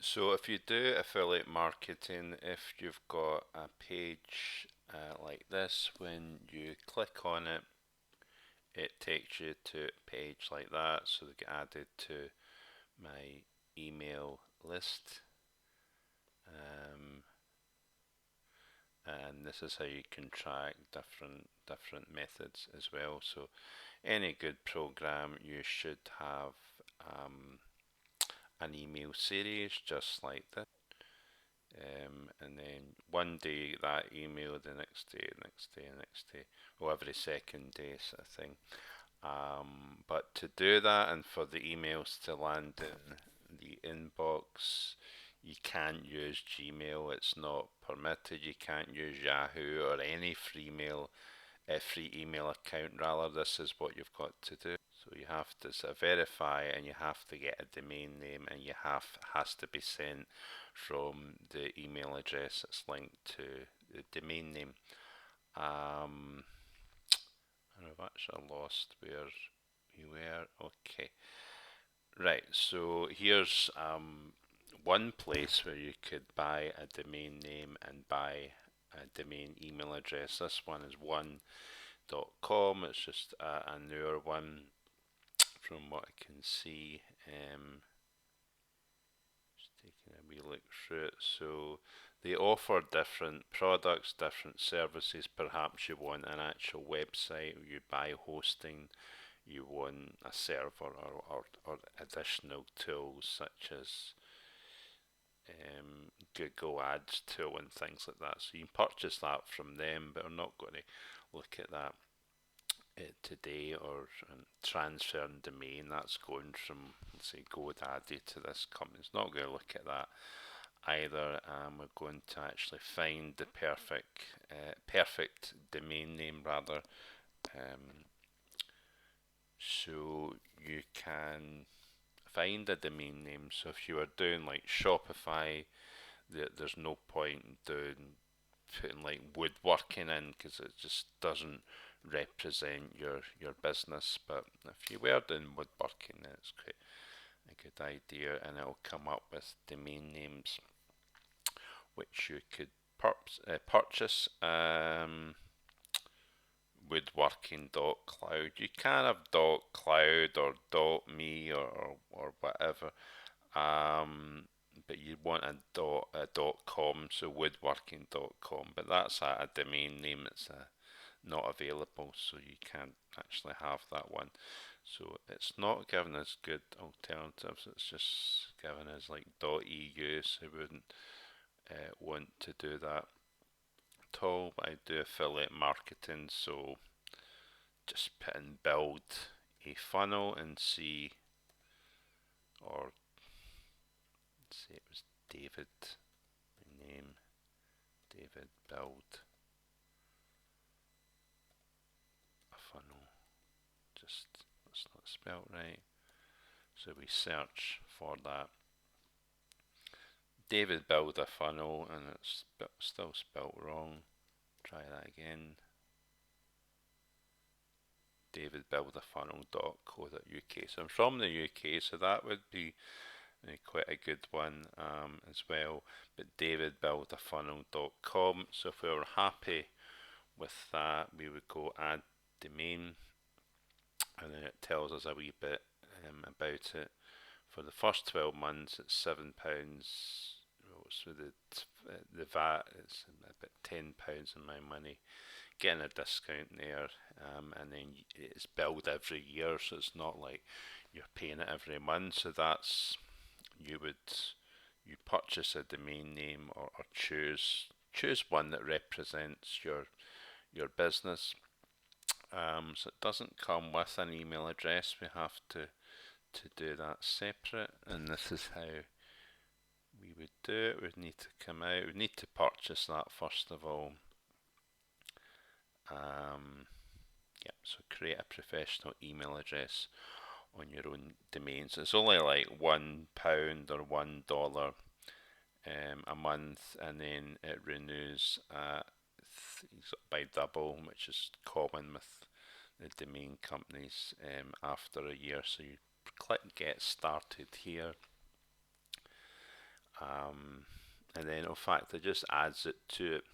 So if you do affiliate marketing, if you've got a page like this, when you click on it, it takes you to a page like that. So they get added to my email list. Um, and this is how you can track different methods as well. So any good program, you should have an email series just like this. And then one day that email, the next day, next day, next day, or every second day sort of thing. But to do that and for the emails to land in the inbox, you can't use Gmail. It's not permitted. You can't use Yahoo or any free email account. Rather, this is what you've got to do. So you have to sort of verify, and you have to get a domain name, and you has to be sent from the email address that's linked to the domain name. Um, and I've actually lost where we were. Okay, right. So here's one place where you could buy a domain name and buy a domain email address. This one is one.com. It's just a newer one from what I can see. Just taking a wee look through it. So they offer different products, different services. Perhaps you want an actual website, you buy hosting, you want a server or additional tools such as Google Ads tool and things like that. So you can purchase that from them, but we're not going to look at that today, or transferring domain. That's going from, let's say, GoDaddy to this company. It's not going to look at that either. We're going to actually find the perfect domain name rather. Um, so you can find a domain name. So if you are doing like Shopify, there's no point in putting like woodworking in because it just doesn't represent your business. But if you were doing woodworking, then it's quite a good idea, and it'll come up with domain names which you could purchase. Woodworking.cloud. You can have .cloud or .me or whatever. But you want a .com, so woodworking.com. But that's a domain name that's not available, so you can't actually have that one. So it's not giving us good alternatives. It's just giving us like .eu, so we wouldn't want to do that at all. But I do affiliate marketing, so just put in build a funnel and see, or say it was David, my name, David, build a funnel. Just, that's not spelt right. So we search for that. David, build a funnel, and it's still spelt wrong. Try that again. davidbuildafunnel.co.uk. So I'm from the UK, so that would be quite a good one as well. But davidbuildafunnel.com. So if we were happy with that, we would go add domain, and then it tells us a wee bit about it. For the first 12 months, it's £7. So the VAT is about £10 in my money. Getting a discount there, and then it's billed every year, so it's not like you're paying it every month. So that's you purchase a domain name, or choose one that represents your business. So it doesn't come with an email address. We have to do that separate, and this is how we would do it. We'd need to come out. We'd need to purchase that first of all. Yeah, so create a professional email address on your own domains. It's only like £1 or $1 a month, and then it renews by double, which is common with the domain companies after a year. So you click get started here, And then in fact it just adds it to it.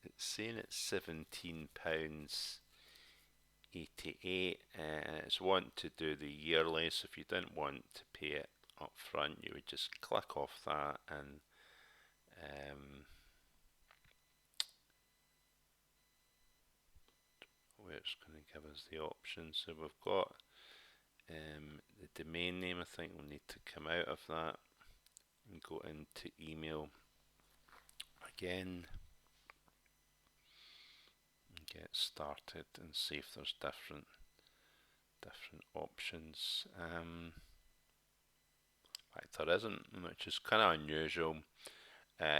It's saying it's £17.88, and it's wanting to do the yearly. So if you didn't want to pay it up front, you would just click off that, and where it's going to give us the options. So we've got the domain name. I think we'll need to come out of that and go into email again and get started and see if there's different options. There isn't, which is kind of unusual.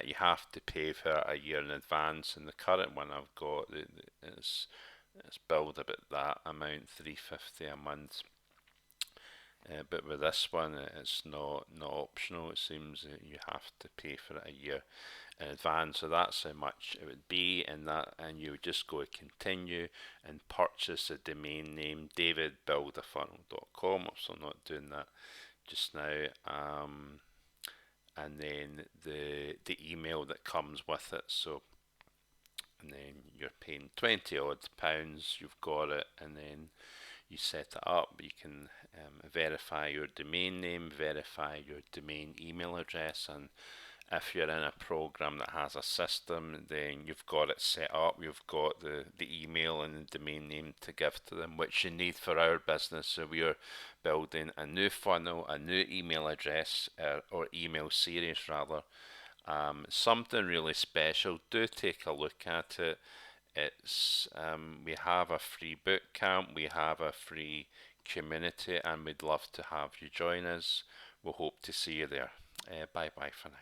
You have to pay for a year in advance, and the current one I've got is it's billed about that amount, £3.50 a month. But with this one, it's not optional. It seems that you have to pay for it a year in advance. So that's how much it would be, and you would just go to continue and purchase a domain name, davidbuildafunnel.com. I'm still not doing that just now. And then the email that comes with it. So, and then you're paying 20 odd pounds. You've got it, and then you set it up. You can verify your domain name, verify your domain email address, and if you're in a program that has a system, then you've got it set up. You've got the email and the domain name to give to them, which you need for our business. So we are building a new funnel, a new email address, or email series rather. Something really special. Do take a look at it. It's we have a free boot camp, we have a free community, and we'd love to have you join us. We'll hope to see you there. Bye bye for now.